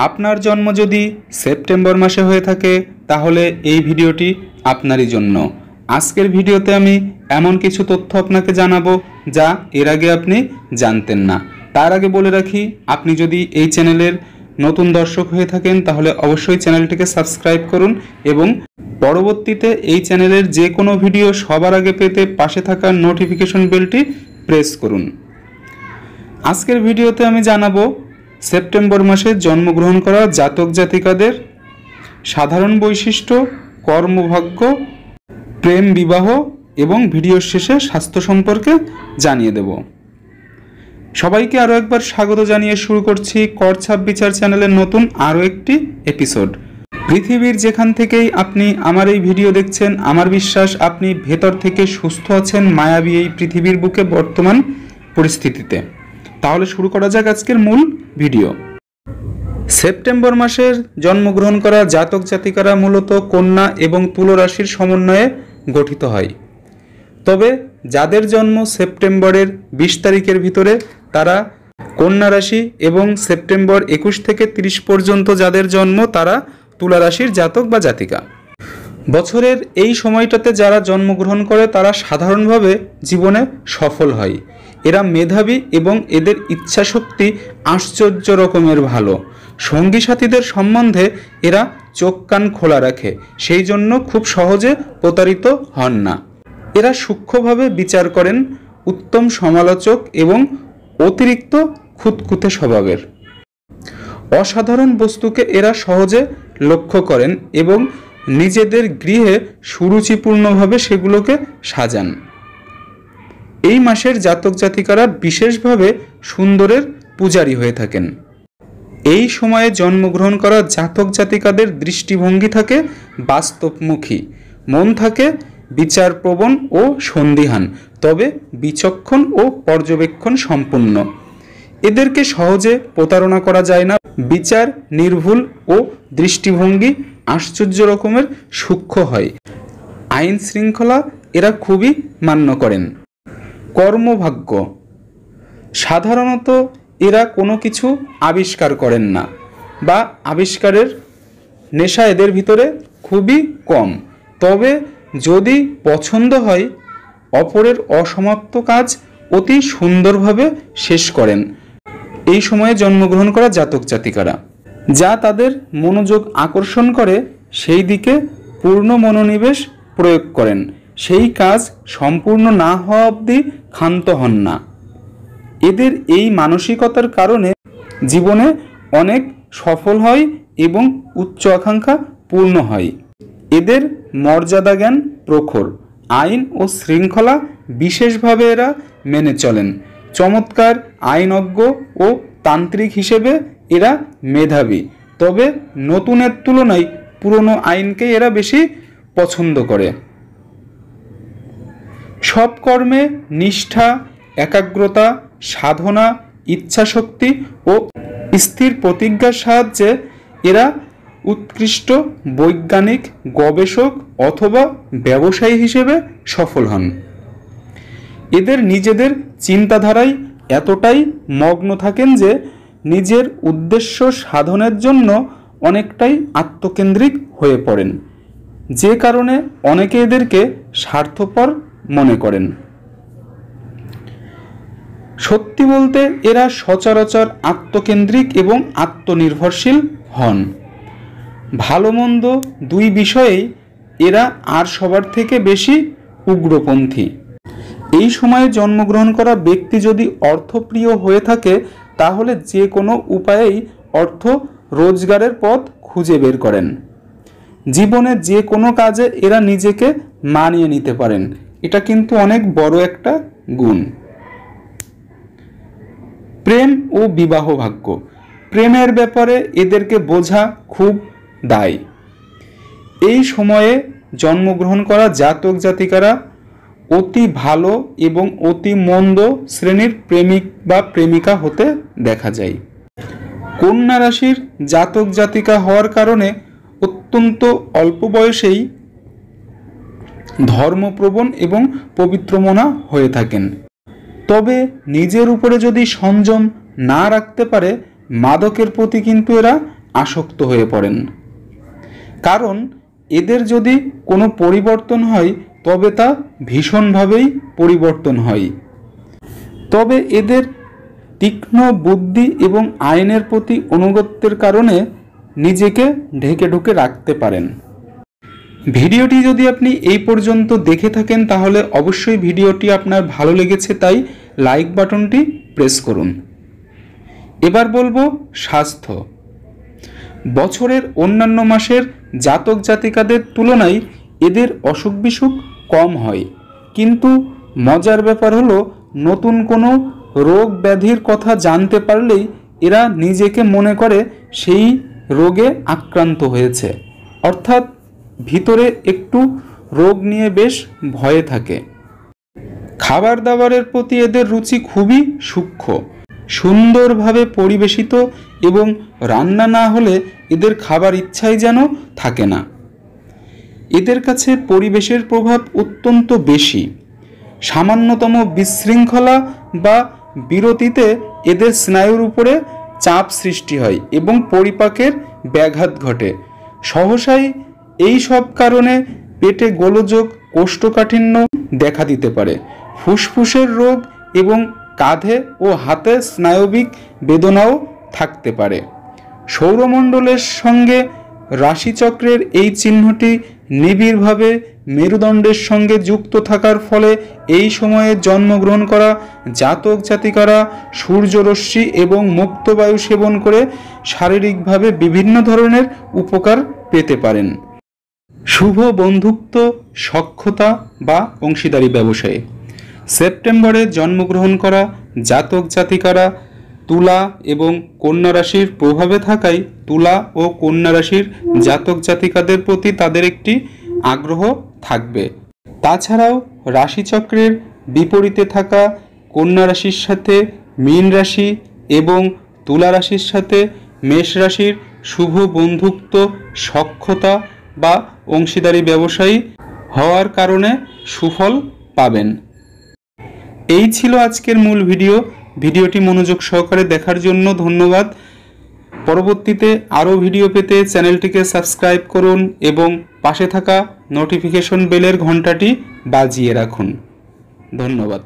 আপনার জন্ম যদি সেপ্টেম্বর মাসে হয়ে থাকে তাহলে এই ভিডিওটি আপনারই জন্য। আজকের ভিডিওতে আমি এমন কিছু তথ্য আপনাকে জানাবো যা এর আগে আপনি জানতেন না। তার আগে বলে রাখি, আপনি যদি এই চ্যানেলের নতুন দর্শক হয়ে থাকেন তাহলে অবশ্যই চ্যানেলটিকে সাবস্ক্রাইব করুন এবং পরবর্তীতে এই চ্যানেলের যে কোনো ভিডিও সবার আগে পেতে পাশে থাকা নোটিফিকেশন বেলটি প্রেস করুন। আজকের ভিডিওতে আমি জানাবো সেপ্টেম্বর মাসে জন্মগ্রহণ করা জাতক জাতিকাদের সাধারণ বৈশিষ্ট্য, কর্মভাগ্য, প্রেম বিবাহ এবং ভিডিওর শেষে স্বাস্থ্য সম্পর্কে জানিয়ে দেব। সবাইকে আরও একবার স্বাগত জানিয়ে শুরু করছি করছাপ বিচার চ্যানেলের নতুন আরও একটি এপিসোড। পৃথিবীর যেখান থেকেই আপনি আমার এই ভিডিও দেখছেন, আমার বিশ্বাস আপনি ভেতর থেকে সুস্থ আছেন মায়াবী এই পৃথিবীর বুকে বর্তমান পরিস্থিতিতে। তাহলে শুরু করা যাক আজকের মূল ভিডিও। সেপ্টেম্বর মাসের জন্মগ্রহণ করা জাতক জাতিকারা মূলত কন্যা এবং তুলা রাশির সমন্বয়ে গঠিত হয়। তবে যাদের জন্ম সেপ্টেম্বরের 20 তারিখের ভিতরে তারা কন্যা রাশি এবং সেপ্টেম্বর 21 থেকে 30 পর্যন্ত যাদের জন্ম তারা তুলা রাশির জাতক বা জাতিকা। বছরের এই সময়টাতে যারা জন্মগ্রহণ করে তারা সাধারণভাবে জীবনে সফল হয়। এরা মেধাবী এবং এদের ইচ্ছাশক্তি আশ্চর্য রকমের ভালো। সঙ্গী সাথীদের সম্বন্ধে এরা চোখ কান খোলা রাখে, সেই জন্য খুব সহজে প্রতারিত হন না। এরা সূক্ষ্মভাবে বিচার করেন, উত্তম সমালোচক এবং অতিরিক্ত খুঁতখুঁতে স্বভাবের। অসাধারণ বস্তুকে এরা সহজে লক্ষ্য করেন এবং নিজেদের গৃহে সুরুচিপূর্ণভাবে সেগুলোকে সাজান। এই মাসের জাতক জাতিকারা বিশেষভাবে সুন্দরের পূজারী হয়ে থাকেন। এই সময়ে জন্মগ্রহণ করা জাতক জাতিকাদের দৃষ্টিভঙ্গি থাকে বাস্তবমুখী, মন থাকে বিচারপ্রবণ ও সন্দিহান, তবে বিচক্ষণ ও পর্যবেক্ষণ সম্পন্ন। এদেরকে সহজে প্রতারণা করা যায় না। বিচার নির্ভুল ও দৃষ্টিভঙ্গি আশ্চর্য রকমের সূক্ষ্ম হয়। আইন শৃঙ্খলা এরা খুবই মান্য করেন। কর্মভাগ্য, সাধারণত এরা কোনো কিছু আবিষ্কার করেন না বা আবিষ্কারের নেশা এদের ভিতরে খুবই কম। তবে যদি পছন্দ হয় অপরের অসমাপ্ত কাজ অতি সুন্দরভাবে শেষ করেন এই সময়ে জন্মগ্রহণ করা জাতক জাতিকারা। যা তাদের মনোযোগ আকর্ষণ করে সেই দিকে পূর্ণ মনোনিবেশ প্রয়োগ করেন। সেই কাজ সম্পূর্ণ না হওয়া অবধি ক্ষান্ত হন না। এদের এই মানসিকতার কারণে জীবনে অনেক সফল হয় এবং উচ্চ আকাঙ্ক্ষা পূর্ণ হয়। এদের মর্যাদা জ্ঞান প্রখর, আইন ও শৃঙ্খলা বিশেষভাবে এরা মেনে চলেন। চমৎকার আইনজ্ঞ ও তান্ত্রিক হিসেবে এরা মেধাবী, তবে নতুনের তুলনায় পুরনো আইনকে এরা বেশি পছন্দ করে। সব কর্মে নিষ্ঠা, একাগ্রতা, সাধনা, ইচ্ছাশক্তি ও স্থির প্রতিজ্ঞার সাহায্যে এরা উৎকৃষ্ট বৈজ্ঞানিক, গবেষক অথবা ব্যবসায়ী হিসেবে সফল হন। এদের নিজেদের চিন্তাধারায় এতটাই মগ্ন থাকেন যে নিজের উদ্দেশ্য সাধনের জন্য অনেকটাই আত্মকেন্দ্রিক হয়ে পড়েন, যে কারণে অনেকে এদেরকে স্বার্থপর মনে করেন। সত্যি বলতে এরা সচরাচর আত্মকেন্দ্রিক এবং আত্মনির্ভরশীল হন। ভালো মন্দ দুই বিষয়েই এরা আর সবার থেকে বেশি উগ্রপন্থী। এই সময়ে জন্মগ্রহণ করা ব্যক্তি যদি অর্থপ্রিয় হয়ে থাকে তাহলে যে কোনো উপায়েই অর্থ রোজগারের পথ খুঁজে বের করেন। জীবনে যে কোনো কাজে এরা নিজেকে মানিয়ে নিতে পারেন, এটা কিন্তু অনেক বড় একটা গুণ। প্রেম ও বিবাহ ভাগ্য, প্রেমের ব্যাপারে এদেরকে বোঝা খুব দায়। এই সময়ে জন্মগ্রহণ করা জাতক জাতিকারা অতি ভালো এবং অতি মন্দ শ্রেণীর প্রেমিক বা প্রেমিকা হতে দেখা যায়। কন্যা রাশির জাতক জাতিকা হওয়ার কারণে অত্যন্ত অল্প বয়সেই ধর্মপ্রবণ এবং পবিত্রমনা হয়ে থাকেন। তবে নিজের উপরে যদি সংযম না রাখতে পারে মাদকের প্রতি কিন্তু এরা আসক্ত হয়ে পড়েন। কারণ এদের যদি কোনো পরিবর্তন হয় তবে তা ভীষণভাবেই পরিবর্তন হয়। তবে এদের তীক্ষ্ণ বুদ্ধি এবং আইনের প্রতি আনুগত্যের কারণে নিজেকে ঢেকে ঢুকে রাখতে পারেন। ভিডিওটি যদি আপনি এই পর্যন্ত দেখে থাকেন তাহলে অবশ্যই ভিডিওটি আপনার ভালো লেগেছে, তাই লাইক বাটনটি প্রেস করুন। এবার বলবো স্বাস্থ্য। বছরের অন্যান্য মাসের জাতক জাতিকাদের তুলনায় এদের অসুখ বিসুখ কম হয়, কিন্তু মজার ব্যাপার হলো নতুন কোনো রোগ ব্যাধির কথা জানতে পারলেই এরা নিজেকে মনে করে সেই রোগে আক্রান্ত হয়েছে, অর্থাৎ ভিতরে একটু রোগ নিয়ে বেশ ভয়ে থাকে। খাবার দাবারের প্রতি এদের রুচি খুবই সূক্ষ্ম, সুন্দরভাবে পরিবেশিত এবং রান্না না হলে এদের খাবার ইচ্ছাই যেন থাকে না। এদের কাছে পরিবেশের প্রভাব অত্যন্ত বেশি। সামান্যতম বিশৃঙ্খলা বা বিরতিতে এদের স্নায়ুর উপরে চাপ সৃষ্টি হয় এবং পরিপাকের ব্যাঘাত ঘটে। সহসাই এই সব কারণে পেটে গোলযোগ, কোষ্ঠকাঠিন্য দেখা দিতে পারে। ফুসফুসের রোগ এবং কাঁধে ও হাতে স্নায়বিক বেদনাও থাকতে পারে। সৌরমণ্ডলের সঙ্গে রাশিচক্রের এই চিহ্নটি নিবিড়ভাবে মেরুদণ্ডের সঙ্গে যুক্ত থাকার ফলে এই সময়ে জন্মগ্রহণ করা জাতক জাতিকারা সূর্যরশ্মি এবং মুক্ত বায়ু সেবন করে শারীরিকভাবে বিভিন্ন ধরনের উপকার পেতে পারেন। শুভ বন্ধুত্ব, সখ্যতা বা অংশীদারি ব্যবসায়ে সেপ্টেম্বরে জন্মগ্রহণ করা জাতক জাতিকারা তুলা এবং কন্যা রাশির প্রভাবে থাকায় তুলা ও কন্যা রাশির জাতক জাতিকাদের প্রতি তাদের একটি আগ্রহ থাকবে। তাছাড়াও রাশিচক্রের বিপরীতে থাকা কন্যা রাশির সাথে মীন রাশি এবং তুলা রাশির সাথে মেষ রাশির শুভ বন্ধুত্ব, সখ্যতা বা অংশীদারি ব্যবসায়ী হওয়ার কারণে সুফল পাবেন। এই ছিল আজকের মূল ভিডিও। ভিডিওটি মনোযোগ সহকারে দেখার জন্য ধন্যবাদ। পরবর্তীতে আরও ভিডিও পেতে চ্যানেলটিকে সাবস্ক্রাইব করুন এবং পাশে থাকা নোটিফিকেশন বেলের ঘন্টাটি বাজিয়ে রাখুন। ধন্যবাদ।